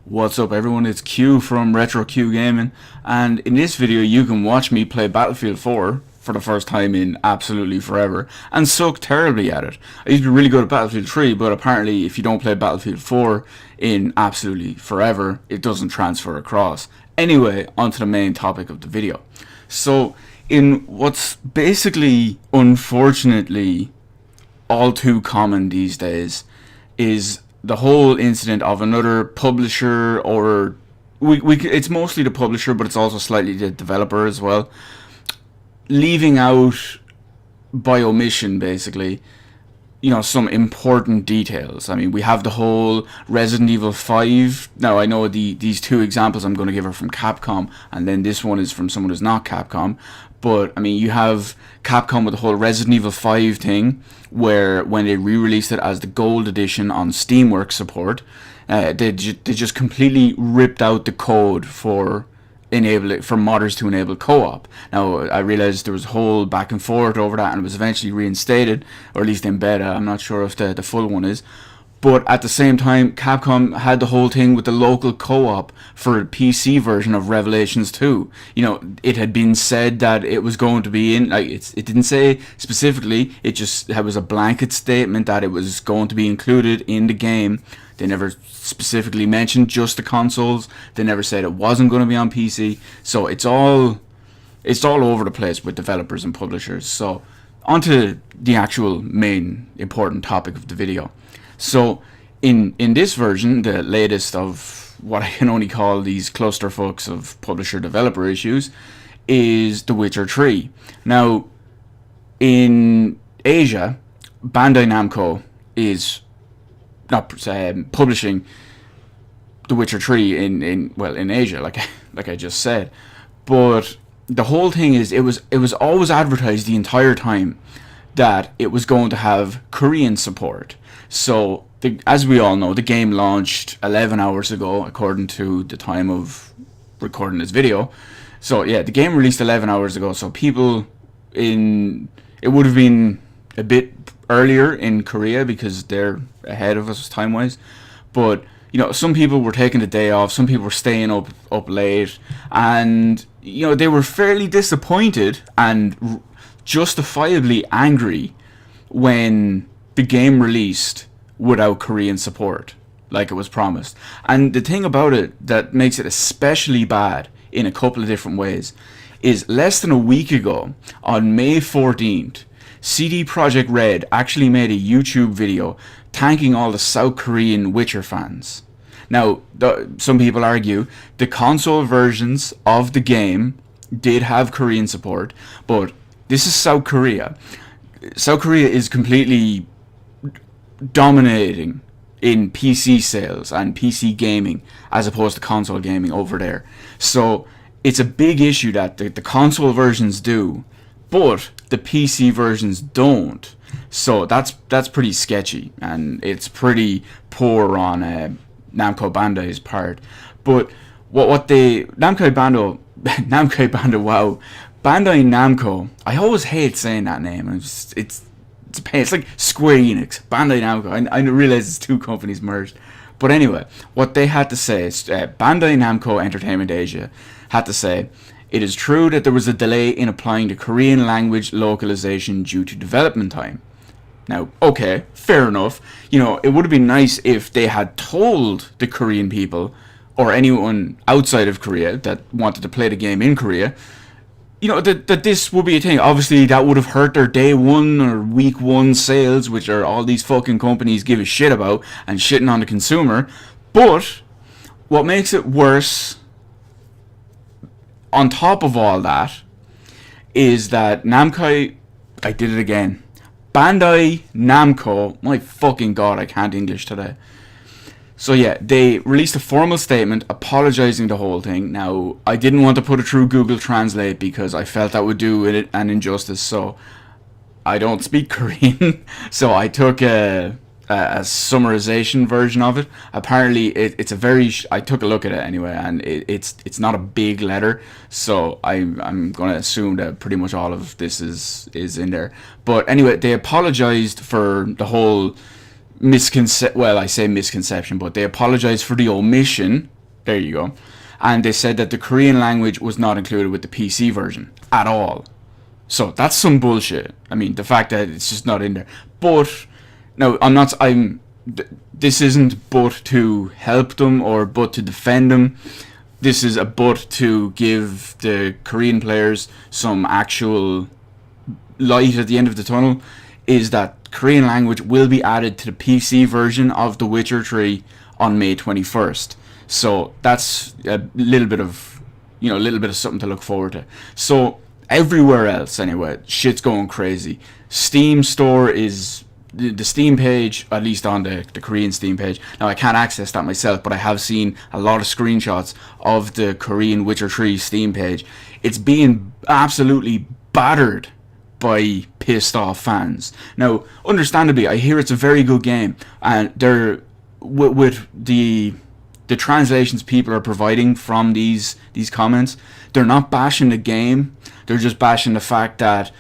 What's up everyone, it's Q from Retro Q Gaming, and in this video you can watch me play Battlefield 4 for the first time in absolutely forever and suck terribly at it. I used to be really good at Battlefield 3, but apparently if you don't play Battlefield 4 in absolutely forever, it doesn't transfer across. Anyway, onto the main topic of the video. So, in what's basically, unfortunately, all too common these days, is the whole incident of another publisher, or it's mostly the publisher, but it's also slightly the developer as well, leaving out by omission, basically, some important details. I mean, we have the whole Resident Evil 5. Now, I know these two examples I'm going to give are from Capcom, and then this one is from someone who's not Capcom. But, I mean, you have Capcom with the whole Resident Evil 5 thing, where when they re-released it as the Gold Edition on Steamworks support, they just completely ripped out the code for modders to enable co-op. Now, I realized there was a whole back and forth over that, and it was eventually reinstated, or at least in beta. I'm not sure if the full one is. But at the same time, Capcom had the whole thing with the local co-op for the PC version of Revelations 2. It had been said that it was going to be in, it didn't say specifically, it was a blanket statement that it was going to be included in the game. They never specifically mentioned just the consoles. They never said it wasn't going to be on PC. So it's all over the place with developers and publishers. So onto the actual main important topic of the video. So, in this version, the latest of what I can only call these clusterfucks of publisher-developer issues, is The Witcher 3. Now, in Asia, Bandai Namco is not publishing The Witcher 3 in Asia, like I just said. But the whole thing is, it was always advertised the entire time that it was going to have Korean support. So, as we all know, the game launched 11 hours ago, according to the time of recording this video. So, yeah, the game released 11 hours ago, so it would have been a bit earlier in Korea, because they're ahead of us time-wise. But, some people were taking the day off, some people were staying up late, and, they were fairly disappointed and justifiably angry when the game released without Korean support, like it was promised. And the thing about it that makes it especially bad in a couple of different ways is less than a week ago, on May 14th, CD Projekt Red actually made a YouTube video thanking all the South Korean Witcher fans. Now, some people argue the console versions of the game did have Korean support, but this is South Korea. South Korea is completely dominating in PC sales and PC gaming as opposed to console gaming over there. So it's a big issue that the console versions do, but the PC versions don't. So that's pretty sketchy, and it's pretty poor on Namco Bandai's part. But Namco Bandai, wow. Bandai Namco, I always hate saying that name. It's a pain. It's like Square Enix, Bandai Namco. I realize it's two companies merged. But anyway, what they had to say is, Bandai Namco Entertainment Asia had to say, it is true that there was a delay in applying the Korean language localization due to development time. Now, okay, fair enough. It would have been nice if they had told the Korean people, or anyone outside of Korea that wanted to play the game in Korea, that this would be a thing. Obviously, that would have hurt their day one or week one sales, which are all these fucking companies give a shit about and shitting on the consumer. But what makes it worse, on top of all that, is that Namco, I did it again, Bandai Namco, my fucking god, I can't English today. So yeah, they released a formal statement apologizing the whole thing. Now, I didn't want to put it through Google Translate because I felt that would do it an injustice, so I don't speak Korean. So I took a summarization version of it. Apparently, it's a very... I took a look at it anyway, and it's not a big letter, so I'm going to assume that pretty much all of this is in there. But anyway, they apologized for the whole... I say misconception, but they apologized for the omission There you go. And they said that the Korean language was not included with the PC version at all. So that's some bullshit. I mean, the fact that it's just not in there. But no, this isn't but to help them or but to defend them. This is a but to give the Korean players some actual light at the end of the tunnel. Is that Korean language will be added to the PC version of The Witcher 3 on May 21st. So that's a little bit of something to look forward to. So everywhere else, anyway, shit's going crazy. Steam store is the Steam page, at least on the Korean Steam page. Now I can't access that myself, but I have seen a lot of screenshots of the Korean Witcher 3 Steam page. It's being absolutely battered by pissed off fans. Now, understandably, I hear it's a very good game, and they're with the translations people are providing from these comments, they're not bashing the game. They're just bashing the fact that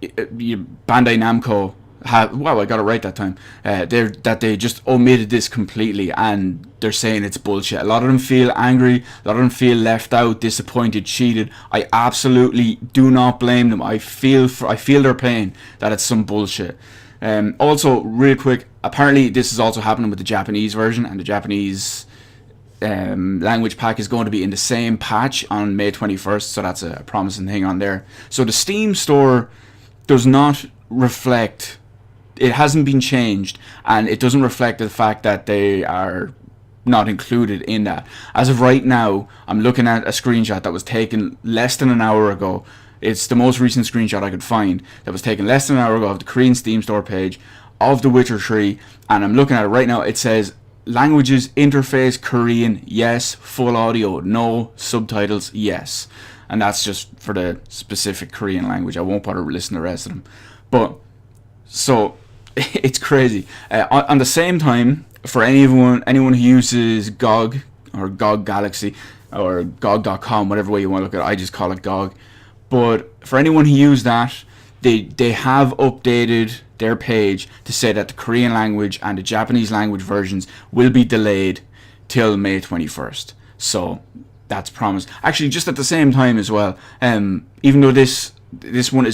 Bandai Namco I got it right that time. They just omitted this completely, and they're saying it's bullshit. A lot of them feel angry. A lot of them feel left out, disappointed, cheated. I absolutely do not blame them. I feel their pain that it's some bullshit. Also, real quick, apparently this is also happening with the Japanese version, and the Japanese language pack is going to be in the same patch on May 21st, so that's a promising thing on there. So the Steam store does not reflect, it hasn't been changed, and it doesn't reflect the fact that they are not included in that. As of right now, I'm looking at a screenshot that was taken less than an hour ago. It's the most recent screenshot I could find that was taken less than an hour ago of the Korean Steam store page of The Witcher 3, and I'm looking at it right now. It says languages interface Korean, yes. Full audio, no. Subtitles, yes. And that's just for the specific Korean language. I won't bother listening to the rest of them. But, so, it's crazy. On the same time, for anyone who uses GOG, or GOG Galaxy, or GOG.com, whatever way you want to look at it, I just call it GOG. But for anyone who uses that, they have updated their page to say that the Korean language and the Japanese language versions will be delayed till May 21st. So that's promised. Actually, just at the same time as well, even though this screenshot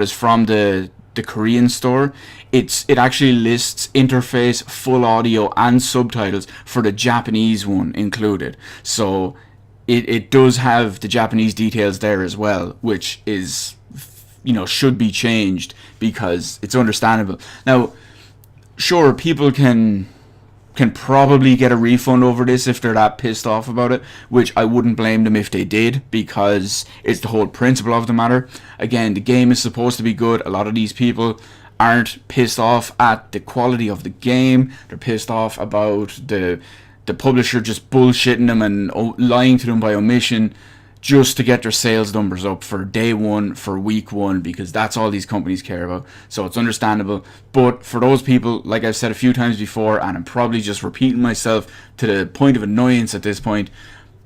is from the Korean store, it actually lists interface, full audio, and subtitles for the Japanese one included. So it does have the Japanese details there as well, which is, should be changed because it's understandable. Now, sure, people can probably get a refund over this if they're that pissed off about it, which I wouldn't blame them if they did, because it's the whole principle of the matter. Again, the game is supposed to be good. A lot of these people aren't pissed off at the quality of the game. They're pissed off about the publisher just bullshitting them and lying to them by omission just to get their sales numbers up for day one, for week one, because that's all these companies care about. So it's understandable. But for those people, like I've said a few times before, and I'm probably just repeating myself to the point of annoyance at this point,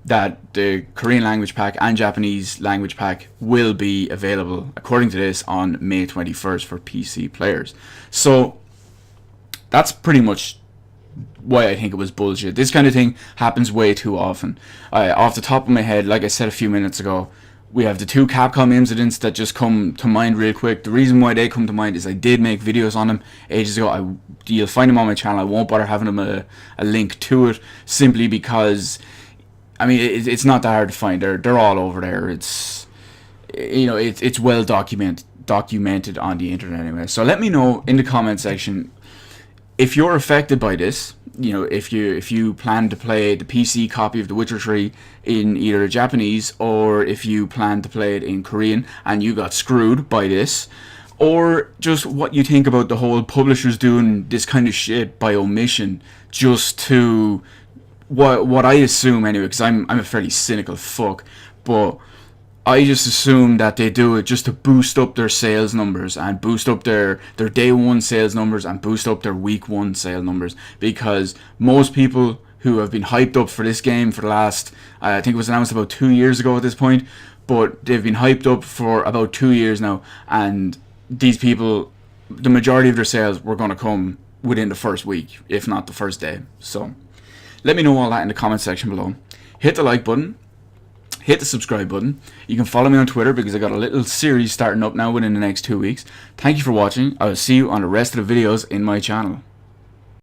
that the Korean language pack and Japanese language pack will be available, according to this, on May 21st for PC players. So that's pretty much why I think it was bullshit. This kind of thing happens way too often. Off the top of my head, like I said a few minutes ago, we have the two Capcom incidents that just come to mind real quick. The reason why they come to mind is I did make videos on them ages ago. You'll find them on my channel. I won't bother having them a link to it, simply because, I mean, it's not that hard to find. They're all over there. It's well documented on the internet anyway. So let me know in the comment section if you're affected by this. If you plan to play the PC copy of The Witcher 3 in either Japanese, or if you plan to play it in Korean and you got screwed by this, or just what you think about the whole publishers doing this kind of shit by omission, just to what I assume anyway, because I'm a fairly cynical fuck, but I just assume that they do it just to boost up their sales numbers and boost up their day one sales numbers and boost up their week one sale numbers, because most people who have been hyped up for this game for the last, I think it was announced about 2 years ago at this point, but they've been hyped up for about 2 years now, and these people, the majority of their sales were going to come within the first week, if not the first day. So Let me know all that in the comment section below. Hit the like button. Hit the subscribe button. You can follow me on Twitter because I got a little series starting up now within the next 2 weeks. Thank you for watching. I will see you on the rest of the videos in my channel.